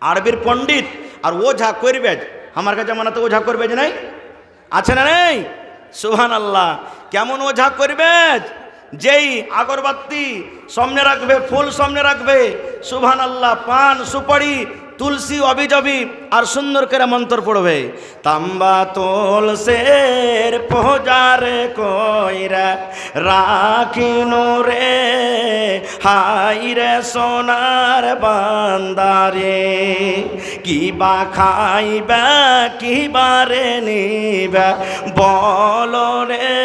আরবির পণ্ডিত আর ওঝা করবে। আমার কাছে জামানাতে ওঝা করবে যে নাই, আছে না নেই? সুবহানাল্লাহ। কেমন ওঝা করবে? যেই আগরবাতি সামনে রাখবে, ফুল সামনে রাখবে, সুবহানাল্লাহ, পান সুপারি তুলসী অবিজবি আর সুন্দর করে মন্ত্র পড়বে। তাম্বা তুলসের পূজারে কইরা রাখিনু রে, হাই রে সোনার বান্দারে, কিবা খাইবা কিবারে নিবা বলো রে,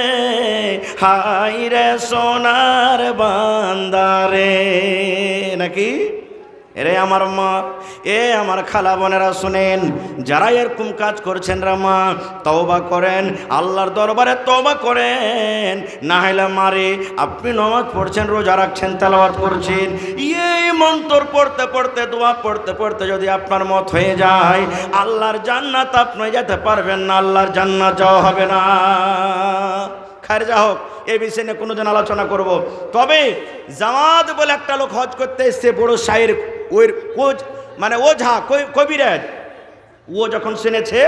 হাই রে সোনার বান্দারে। নাকি এরে আমার মা, আমার খালা বোনেরা শুনেন, যারা এরকম কাজ করছেন রে মা, তওবা করেন, আল্লাহর দরবারে তওবা করেন। না হলে মারে আপনি নামাজ পড়ছেন, রোজা রাখছেন, তেলাওয়াত করছেন, এই মন্ত্র পড়তে পড়তে, দোয়া পড়তে পড়তে যদি আপনার মত হয়ে যায়, আল্লাহর জান্নাত আপনি যেতে পারবেন না, আল্লাহর জান্নাত যাওয়া হবে না। খায়ের যা হোক, এই বিষয়ে নিয়ে কোনোদিন আলোচনা করব। তবে জামাত বলে একটা লোক হজ করতে এসছে, বড় শায়ের, ওই কোচ মানে ওঝা কবিরাজ, ও যখন শুনেছে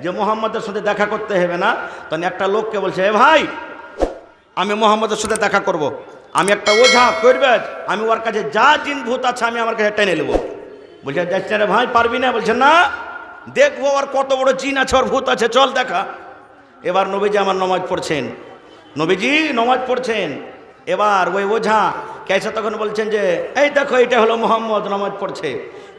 যে মোহাম্মদের সাথে দেখা করতে হবে না, তখন একটা লোককে বলছে, এ ভাই, আমি মোহাম্মদের সাথে দেখা করব, আমি একটা ওঝা কবিরাজ, আমি ওর কাছে যা জিন ভূত আছে আমি আমার কাছে টেনে নেবো। বলছে, যাচ্ছে রে ভাই, পারবি না? বলছে, না, দেখবো ওর কত বড় জিন আছে, ওর ভূত আছে, চল দেখা। এবার নবীজি আমার নামাজ পড়ছেন, নবীজি নামাজ পড়ছেন। এবার ওই ওঝা কেসে তখন বলছেন যে, এই দেখো, এটা হলো মোহাম্মদ, নামাজ পড়ছে।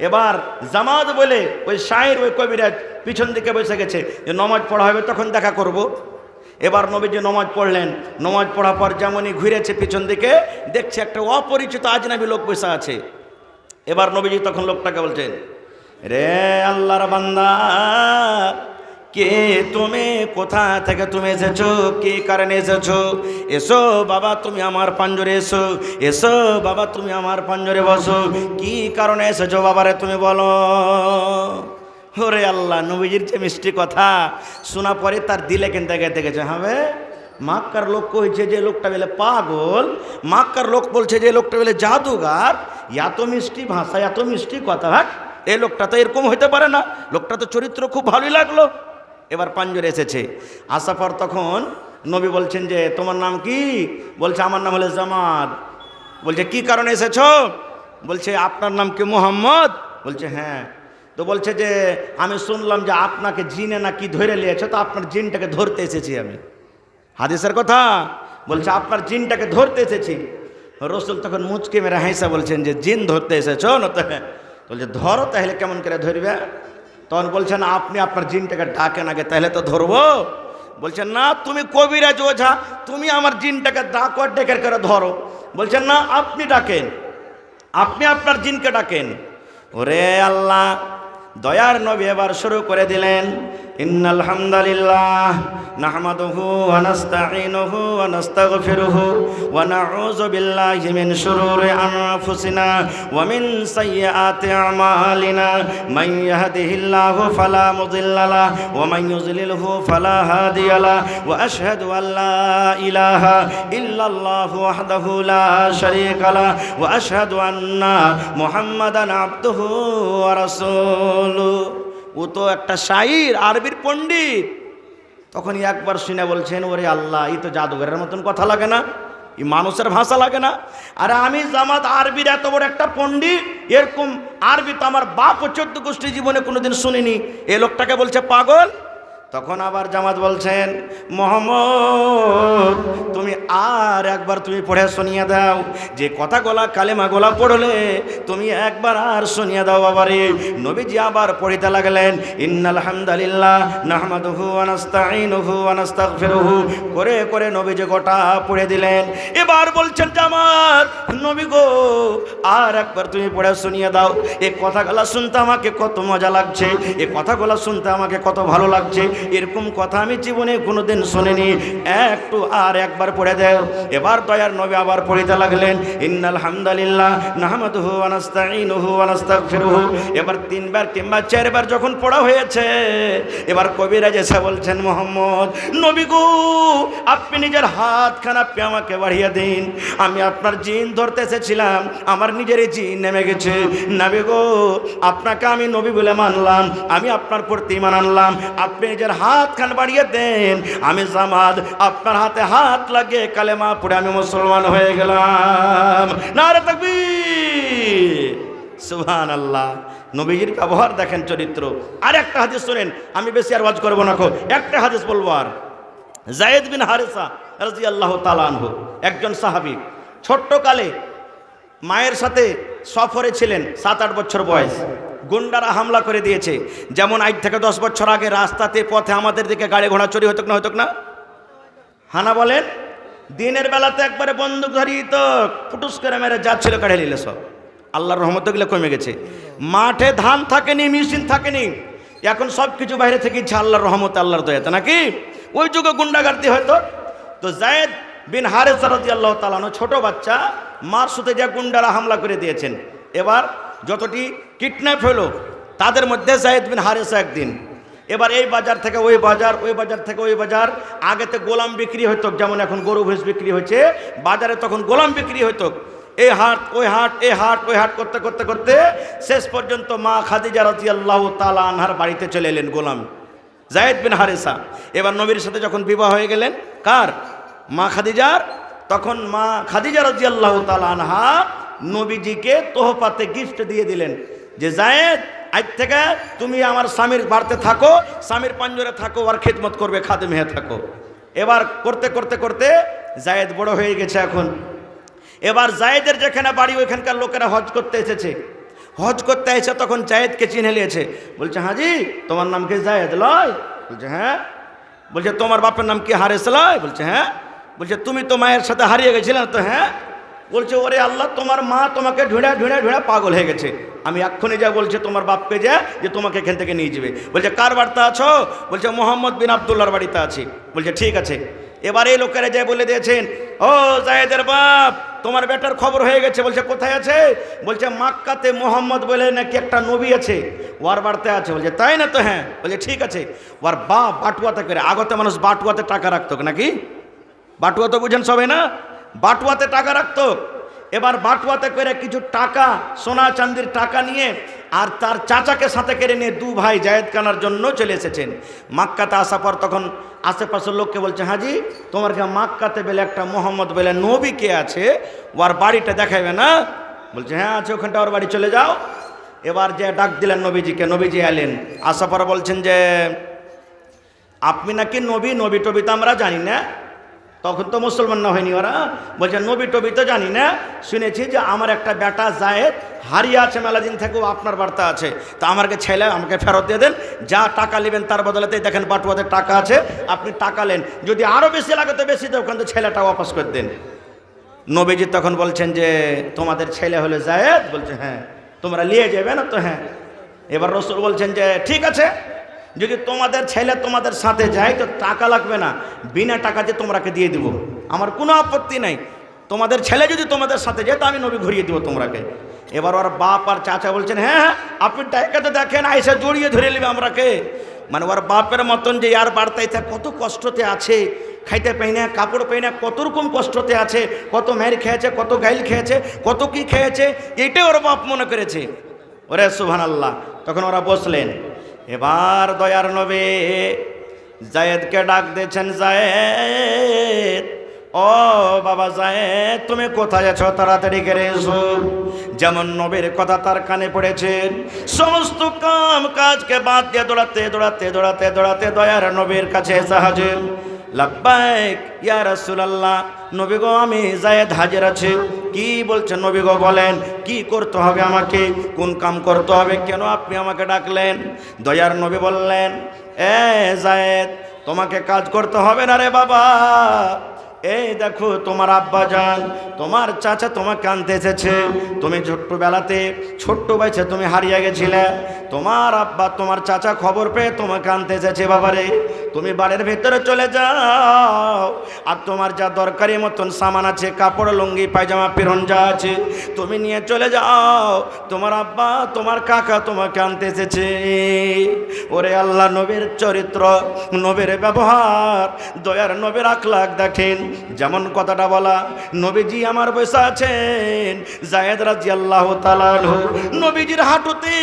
এবার জামাত বলে ওই শায়ের, ওই কবিরাজ পিছন দিকে বসে গেছে যে নামাজ পড়া হবে, তখন দেখা করব। এবার নবীজি নামাজ পড়লেন, নামাজ পড়ার পর যেমনই ঘুরেছে পিছন দিকে, দেখছে একটা অপরিচিত আজনাবী লোক বসে আছে। এবার নবীজি তখন লোকটাকে বলছেন, রে আল্লাহর বান্দা, কে তুমি? কোথা থেকে তুমি এসেছো? কি কারণে এসেছো? এসো বাবা, তুমি আমার পাঞ্জরে এসো, এসো বাবা, তুমি আমার পাঞ্জরে বসো। কি কারণে এসেছো বাবারে তুমি বলো। ওরে আল্লাহ, নবীজির যে মিষ্টি কথা শোনা পরে তার দিলে কিন্তু গেতে গেছে। হবে মাক্কার লোক কইছে যে লোকটা বলে পাগল, মাক্কার লোক বলছে যে লোকটা বলে জাদুগার। এত মিষ্টি ভাষা, এত মিষ্টি কথা, ভাগ, এই লোকটা তো এরকম হইতে পারে না, লোকটা তো চরিত্র খুব ভালোই লাগলো। এবার পাঞ্জরে এসেছে, আসার পর তখন নবী বলছেন যে, তোমার নাম কি? বলছে, আমার নাম হলো জামাত। বলছে, কি কারণে এসেছো? বলছে, আপনার নাম কি মোহাম্মদ? বলছে, হ্যাঁ। তো বলছে যে, আমি শুনলাম যে আপনাকে জিনে না কি ধরে নিয়েছে, তো আপনার জিনটাকে ধরতে এসেছি আমি। হাদিসের কথা বলছে, আপনার জিনটাকে ধরতে এসেছি। রসুল তখন মুচকে মেরে হাইসা বলছেন যে, জিন ধরতে এসেছো না? তো হ্যাঁ। বলছে, ধরো, তাহলে কেমন করে ধরবে? তখন বলছেন, আপনি আপনার জিনটাকে ডাকেন আগে, তাহলে তো ধরবো। বলছেন, না, তুমি কবিরাজ ওঝা, তুমি আমার জিনটাকে ডাকো, ডেকে করে ধরো। বলছেন, না, আপনি ডাকেন, আপনি আপনার জিনকে ডাকেন। ওরে আল্লাহ, দয়ার নবী এবার শুরু করে দিলেন, ইন্নাল হামদালিল্লাহ নাহমাদুহু ওয়া নাস্তাঈনুহু ওয়া নাস্তাগফিরুহু ওয়া নাউযু বিল্লাহি মিন শুরুরি আনফুসিনা ওয়া মিন সাইয়্যাতি আমালিনা, মান ইয়াহদিহিল্লাহু ফালা মুদিল্লা লাহু ওয়া মান ইউযলিলহু ফালা হাদিয়া লাহু, ওয়া আশহাদু আল লা ইলাহা ইল্লাল্লাহু ওয়াহদাহু লা শারীকা লাহু ওয়া আশহাদু আন্না মুহাম্মাদান আবদুহু ওয়া রাসূলুহু। ও তো একটা শায়র, আরবির পণ্ডিত। তখনই একবার শুনে বলছেন, ওরে আল্লাহ, এই তো জাদুঘরের মতন কথা লাগে না, এই মানুষের ভাষা লাগে না। আরে আমি জামাত আরবির এত বড় একটা পণ্ডিত, এরকম আরবি তো আমার বাপ ও 14 গোষ্ঠী জীবনে কোনোদিন শুনিনি। এই লোকটাকে বলছে পাগল। তখন আবার জামাত বলছেন, মোহাম্মদ, তুমি আর একবার তুমি পড়ে শুনিয়ে দাও, যে কথাগুলা কালেমা গোলা পড়লে তুমি একবার আর শুনিয়ে দাও বাবারে। নবীজি আবার পড়িতে লাগলেন, ইন্নাল হামদালিল্লাহ নাহমাদুহু ওয়া নাস্তাঈনুহু ওয়া নাস্তাগফিরুহু, করে করে নবীজি গোটা পড়ে দিলেন। এবার বলছেন জামাত, নবী গো, আর একবার তুমি পড়ে শুনিয়ে দাও, এই কথাগুলা শুনতে আমাকে কত মজা লাগছে, এই কথাগুলা শুনতে আমাকে কত ভালো লাগছে। এরকম কথা আমি জীবনে কোনোদিন শুনিনি, একটু আর একবার পড়ে দেও। এবার দয়ার নবী আবার পড়িতে লাগলেন, ইন্নাল হামদালিল্লাহ নাহমাদুহু ওয়া নাস্তাঈনুহু ওয়া নাস্তাগফিরুহু। এবার 3 বার কিংবা 4 বার যখন পড়া হয়েছে, এবার কবিরাজ এসে বলছেন, মোহাম্মদ নবী গো, আপনি নিজের হাতখানা আপনি আমাকে বাড়িয়ে দিন, আমি আপনার জিন ধরতে এসেছিলাম, আমার নিজের জিন নেমে গেছে। নবী গো, আপনাকে আমি নবী বলে মানলাম, আমি আপনার প্রতি ঈমান আনলাম, আপনি নিজের হাতখান বাড়িয়ে দেন, আমি জামাত আপনার হাতে হাত লাগিয়ে কালেমা পড়ে আমি মুসলমান হয়ে গেলাম। নারে তাকবীর, সুবহানাল্লাহ। নবীজির ব্যবহার দেখেন, চরিত্র। আর একটা হাদিস শুনেন, আমি বেশি আর ওয়াজ করবো না, একটা হাদিস বলবো। আর যায়েদ বিন হারেসা রাদিয়াল্লাহু তাআলা আনহু একজন সাহাবী, ছোট্টকালে মায়ের সাথে সফরে ছিলেন, 7-8 বছর বয়স, গুন্ডারা হামলা করে দিয়েছে। যেমন আজ থেকে 10 বছর আগে রাস্তাতে পথে আমাদের দিকে গাড়ি ঘোড়া চুরি হতো না, হতো না? হানা বলেন, দিনের বেলাতে একবারে বন্দুক ধরিয়ে তো ফুটুস করে মেরে যাচ্ছিল, কাড়ে নিলে সব। আল্লাহর রহমতগুলো কমে গেছে। মাঠে ধান থাকেনি, মেশিন থাকেনি, এখন সব কিছু বাইরে থেকে ইচ্ছা, আল্লাহর রহমত, আল্লাহর দয়াতে নাকি। ওই যুগে গুন্ডাগার্দি হয়তো। তো যায়েদ বিন হারেসা রাদিয়াল্লাহু তাআলা আনহু ছোট বাচ্চা, মার সাথে যে গুন্ডারা হামলা করে দিয়েছেন। এবার যতটি কিডন্যাপ হলো তাদের মধ্যে যায়েদ বিন হারেসা একদিন। এবার এই বাজার থেকে ওই বাজার, ওই বাজার থেকে ওই বাজার। আগেতে গোলাম বিক্রি হতো, যেমন এখন গরু ভেস বিক্রি হয়েছে, বাজারে তখন গোলাম বিক্রি হতো। এই হাট ওই হাট, এই হাট ওই হাট করতে করতে করতে শেষ পর্যন্ত মা খাদিজা রাদিয়াল্লাহু তাআলা আনহার বাড়িতে চলে এলেন গোলাম যায়েদ বিন হারেসা। এবার নবীর সাথে যখন বিবাহ হয়ে গেলেন, কার? মা খাদিজার। তখন মা খাদিজা রাদিয়াল্লাহু তাআলা আনহা নবীজিকে তোহফাতে গিফট দিয়ে দিলেন যে, যায়েদ, আজ থেকে তুমি আমার স্বামীর বাড়িতে থাকো, স্বামীর পাঞ্জরে থাকো, আর খিদমত করবে, খাদেম হয়ে থাকো। এবার করতে করতে করতে যায়েদ বড় হয়ে গেছে এখন। এবার যায়েদের যেখানে বাড়ি, ওইখানকার লোকেরা হজ করতে এসেছে। হজ করতে এসে তখন যায়েদকে চিনে নিয়েছে। বলছে, হাজি তোমার নাম কি যায়েদ লয়? বলছে হ্যাঁ। বলছে তোমার বাপের নাম কি হারেস লয়? বলছে হ্যাঁ। বলছে তুমি তো মায়ের সাথে হারিয়ে গেছিলে? তো হ্যাঁ। বলছে ওরে আল্লাহ, তোমার মা তোমাকে ঢুঁড়া ঢুঁড়া ঢুঁড়া পাগল হয়ে গেছে, আমি এক্ষুনি যা বলছে তোমার বাপকে যা, যে তোমাকে এখান থেকে নিয়ে যাবে। বলছে কার বাড়িতে আছো? বলছে মোহাম্মদ বিন আবদুল্লাহর বাড়িতে আছি। বলছে ঠিক আছে। এবার এই লোকেরা যা বলে দিয়েছেন, ও যায়েদের বাপ, তোমার বেটার খবর হয়ে গেছে। বলছে কোথায় আছে? বলছে মক্কাতে মোহাম্মদ বলে নাকি একটা নবী আছে, ওর বাড়িতে আছে। বলছে তাই না? তো হ্যাঁ। বলছে ঠিক আছে। ওর বাপ বাটুয়াতে করে, আগতে মানুষ বাটুয়াতে টাকা রাখতো নাকি, বাটুয়া তো বুঝেন সবাই না, বাটুয়াতে টাকা রাখতো। এবার বাটুয়াতে করে কিছু টাকা, সোনা চান্দির টাকা নিয়ে আর তার চাচাকে সাথে করে নিয়ে 2 ভাই যায়েদ কানার জন্য চলে এসেছেন। মক্কাতে আসার পর তখন আশেপাশের লোককে বলছে, হাজি তোমার কে মক্কাতে বেলে একটা মোহাম্মদ বেলে নবী কে আছে, ওর বাড়িটা দেখাবে না? বলছে হ্যাঁ আছে, ওখানটা ওর বাড়ি চলে যাও। এবার যে ডাক দিলেন নবীজিকে, নবীজি এলেন। আসার পর বলছেন যে আপনি নাকি নবী, নবী টবি তো আমরা জানি না, তখন তো মুসলমান না হয়নি ওরা। বলছে নবী টবি তো জানি না, শুনেছি যে আমার একটা বেটা যায়েদ হারিয়ে আছে মেলা দিন থেকেও আপনার বার্তা আছে, তা আমাকে ছেলে আমাকে ফেরত দিয়ে দেন, যা টাকা নেবেন তার বদলাতেই দেখেন বাটুয়াতে টাকা আছে, আপনি টাকা নেন, যদি আরও বেশি লাগে তো বেশি দেন, ওখান থেকে ছেলেটা ওয়াপাস করে দেন। নবীজি তখন বলছেন যে তোমাদের ছেলে হলে যায়েদ? বলছে হ্যাঁ। তোমরা নিয়ে যাবে না? তো হ্যাঁ। এবার রাসূল বলছেন যে ঠিক আছে, যদি তোমাদের ছেলে তোমাদের সাথে যায় তো টাকা লাগবে না, বিনা টাকাতে তোমরাকে দিয়ে দিব, আমার কোনো আপত্তি নাই। তোমাদের ছেলে যদি তোমাদের সাথে যায় তো আমি নবী ঘুরিয়ে দিব তোমরাকে। এবার ওর বাপ আর চাচা বলছেন হ্যাঁ হ্যাঁ, আপনি টাকাতে দেখেন, আইসা জড়িয়ে ধরে নেবে আমরাকে। মানে ওর বাপের মতন যে আর বার্তাইতে কত কষ্টতে আছে, খাইতে পাই না, কাপড় পাই না, কত রকম কষ্টতে আছে, কত মেয়ের খেয়েছে, কত গাইল খেয়েছে, কত কি খেয়েছে, এইটাই ওর বাপ মনে করেছে। ওরে সুবহানাল্লাহ। তখন ওরা বসলেন। এবার দয়ার নবী যায়েদকে ডাক দিয়েছেন, যায়েদ, ও বাবা যায়েদ, তুমি কোথায় আছো? তাড়াতাড়ি করে এসো। যেমন নবীর কথা তার কানে পড়েছে, সমস্ত কাম কাজকে বাদ দিয়ে দৌড়াতে দৌড়াতে দৌড়াতে দৌড়াতে দয়ার নবীর কাছে এসে হাজির। লাব্বাইক ইয়া রাসূলুল্লাহ, নবী গো আমি যায়েদ হাজির আছি। কি বলছেন নবী গো? বলেন কি করতে হবে আমাকে, কোন কাম করতে হবে, কেন আপনি আমাকে ডাকলেন? দয়ার নবী বললেন, এ যায়েদ, তোমাকে কাজ করতে হবে না রে বাবা, এই দেখো তোমার আব্বা যান, তোমার চাচা তোমাকে আনতে এসেছে। তুমি ছোট্টবেলাতে ছোট্ট বয়সে তুমি হারিয়ে গেছিলে, তোমার আব্বা তোমার চাচা খবর পেয়ে তোমাকে আনতে এসেছে। বাবারে তুমি বাড়ির ভেতরে চলে যাও, আর তোমার যা দরকারি মতন সামান আছে, কাপড় লুঙ্গি পায়জামা পিরন যা আছে, তুমি নিয়ে চলে যাও। তোমার আব্বা তোমার কাকা তোমাকে আনতে এসেছে। ওরে আল্লাহ, নবীর চরিত্র, নবীর ব্যবহার, দয়ার নবীর আখলাক দেখেন। যেমন কথাটা বলা, নবীজি আমার বসে আছেন, যায়েদ রাদিয়াল্লাহু তাআলা আনহু নবীজির হাঁটুতে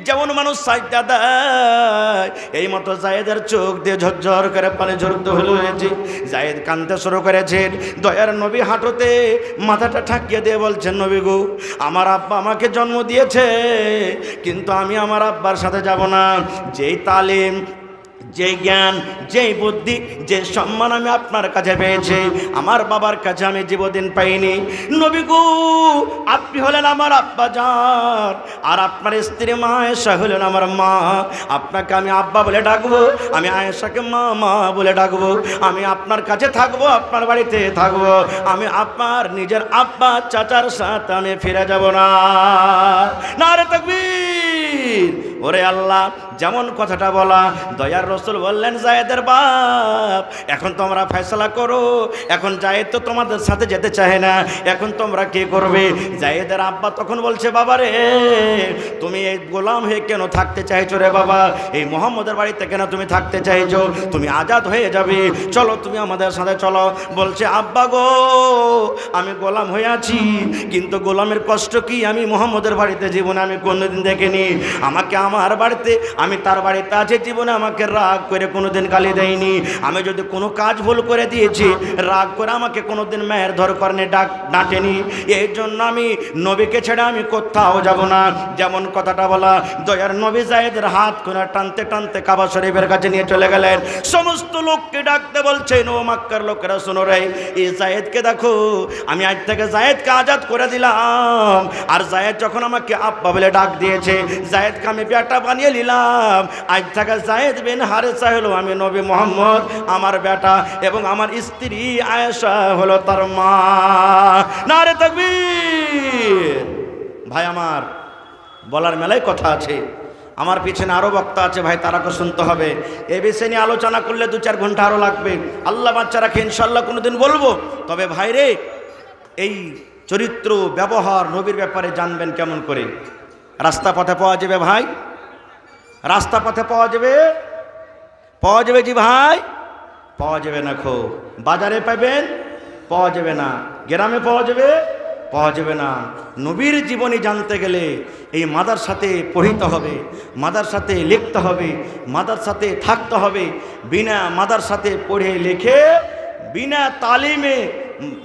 যেমন মানুষ সাজদা দেয়, এই মতো যায়েদের চোখ দিয়ে ঝরঝর করে পানি ঝরতে হয়েছে। যায়েদ কাঁদতে শুরু করেছেন। দয়ার নবী হাঁটুতে মাথাটা ঠাকিয়ে দিয়ে বলছেন, নবী গো, আমার আব্বা আমাকে জন্ম দিয়েছে, কিন্তু আমি আমার আব্বার সাথে যাব না। যেই তালিম, যে জ্ঞান, যেই বুদ্ধি, যে সম্মান আমি আপনার কাছে পেয়েছি, আমার বাবার কাছে আমি জীবদিন পাইনি। নবী গো, আপনি হলেন আমার আব্বা জান, আর আপনার স্ত্রী মা আয়েশা হলেন আমার মা। আপনাকে আমি আব্বা বলে ডাকবো, আমি আয়েশাকে মা মা বলে ডাকবো। আমি আপনার কাছে থাকবো, আপনার বাড়িতে থাকবো। আমি আপনার নিজের আব্বা চাচার সাথে আমি ফিরে যাব না। নারে তাকবীর। ওরে আল্লাহ, যেমন কথাটা বলা, দয়ার রসুল বললেন, যায়েদের বাপ, এখন তোমরা ফয়সালা করো। এখন যায়েদ তো তোমাদের সাথে যেতে চায় না, এখন তোমরা কি করবে? যায়েদের আব্বা তখন বলছে, বাবা রে, তুমি এই গোলাম হয়ে কেন থাকতে চাইছো রে বাবা? এই মোহাম্মদের বাড়িতে কেন তুমি থাকতে চাইছো? তুমি আজাদ হয়ে যাবে, চলো তুমি আমাদের সাথে চলো। বলছে, আব্বা গো, আমি গোলাম হয়ে আছি, কিন্তু গোলামের কষ্ট কি আমি মোহাম্মদের বাড়িতে জীবনে আমি কোনোদিন দেখিনি। আমাকে আমার বাড়িতে, আমি তার বাড়িতে আছে, জীবনে আমাকে রাগ করে কোনোদিন গালি দেয়নি। আমি যদি কোনো কাজ ভুল করে দিয়েছি, রাগ করে আমাকে কোনোদিন মেয়ের ধর করনে ডাঁটেনি। এই জন্য আমি নবীকে ছেড়ে আমি কোথাও যাব না। যেমন কথাটা বলা, দয়ার নবী যায়েদের হাত করে টানতে টানতে কাবা শরীফের কাছে নিয়ে চলে গেলেন। সমস্ত লোককে ডাকতে বলছেন, ও মক্কার লোকেরা শোনো রে, এই যায়েদকে দেখো, আমি আজ থেকে যায়েদকে আজাদ করে দিলাম। আর যায়েদ যখন আমাকে আব্বা বলে ডাক দিয়েছে, যায়েদকে আমি বেটা বানিয়ে নিলাম। আজ থেকে যায়েদ বিন হারেসা হলো আমি নবী মুহাম্মদ আমার বেটা, এবং আমার স্ত্রী আয়েশা হলো তার মা। নারে তাকবীর। ভাই আমার, বলার মেলায় কথা আছে, আমার পিছনে আরও বক্তা আছে ভাই, তারাকে শুনতে হবে। এ বিষয় নিয়ে আলোচনা করলে 2-4 ঘন্টা আরও লাগবে। আল্লাহ বাচ্চা রাখে, ইনশাল্লাহ কোনোদিন বলবো। তবে ভাই রে, এই চরিত্র, ব্যবহার নবীর ব্যাপারে জানবেন কেমন করে? রাস্তা পথে পাওয়া যাবে ভাই, রাস্তা পথে পাওয়া যাবে, পাওয়া যাবে জি ভাই, পাওয়া যাবে না। খো বাজারে পাবেন, পাওয়া যাবে না। গ্রামে পাওয়া যাবে, পাওয়া যাবে না। নবীর জীবনী জানতে গেলে এই মাদ্রাসাতে পড়িতে হবে, মাদ্রাসাতে লিখতে হবে, মাদ্রাসাতে থাকতে হবে। বিনা মাদ্রাসাতে পড়ে লিখে, বিনা তালিমে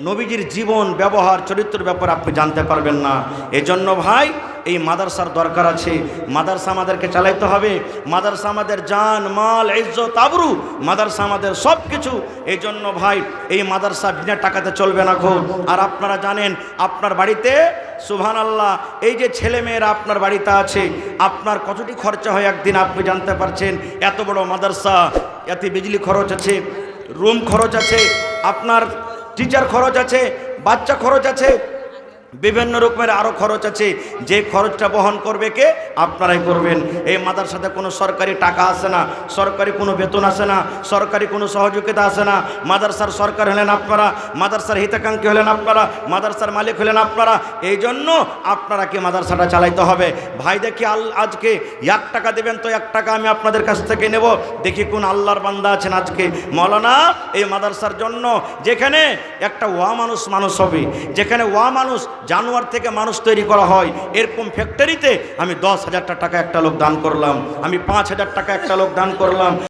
নবীজির জীবন, ব্যবহার, চরিত্রের ব্যাপারে আপনি জানতে পারবেন না। এজন্য ভাই, এই মাদ্রাসার দরকার আছে। মাদ্রাসা আমাদেরকে চালাইতে হবে। মাদ্রাসা আমাদের জান, মাল, ইজ্জত, আবরু, মাদ্রাসা আমাদের সব কিছু। এই জন্য ভাই, এই মাদ্রাসা বিনা টাকাতে চলবে না গো। আর আপনারা জানেন, আপনার বাড়িতে সুবহানাল্লাহ, এই যে ছেলে মেয়েরা আপনার বাড়িতে আছে, আপনার কতটি খরচা হয় একদিন আপনি জানতে পারছেন। এত বড় মাদ্রাসা, এতে বিজলি খরচ আছে, রুম খরচ আছে, আপনার টিচার খরচ আছে, বাচ্চা খরচ আছে, বিভিন্ন রকমের আরও খরচ আছে। যে খরচটা বহন করবে কে? আপনারাই করবেন। এই মাদ্রাসাতে কোনো সরকারি টাকা আসে না, সরকারি কোনো বেতন আসে না, সরকারি কোনো সহযোগিতা আসে না। মাদ্রাসার সরকার হলেন আপনারা, মাদ্রাসার হিতাকাঙ্ক্ষী হলেন আপনারা, মাদ্রাসার মালিক হলেন আপনারা। এই জন্য আপনারা কি মাদ্রাসাটা চালাইতে হবে। ভাই দেখি, আজকে 1 টাকা দেবেন তো 1 টাকা আমি আপনাদের কাছ থেকে নেব। দেখি কোন আল্লাহর বান্দা আছেন আজকে, মৌলানা এই মাদ্রাসার জন্য, যেখানে একটা মানুষ হবে, যেখানে মানুষ, জানোয়ার থেকে মানুষ তৈরি করা হয়, এরকম ফ্যাক্টরিতে আমি 10,000 টাকা একটা লোক দান করলাম, আমি 5,000 টাকা একটা লোক দান করলাম।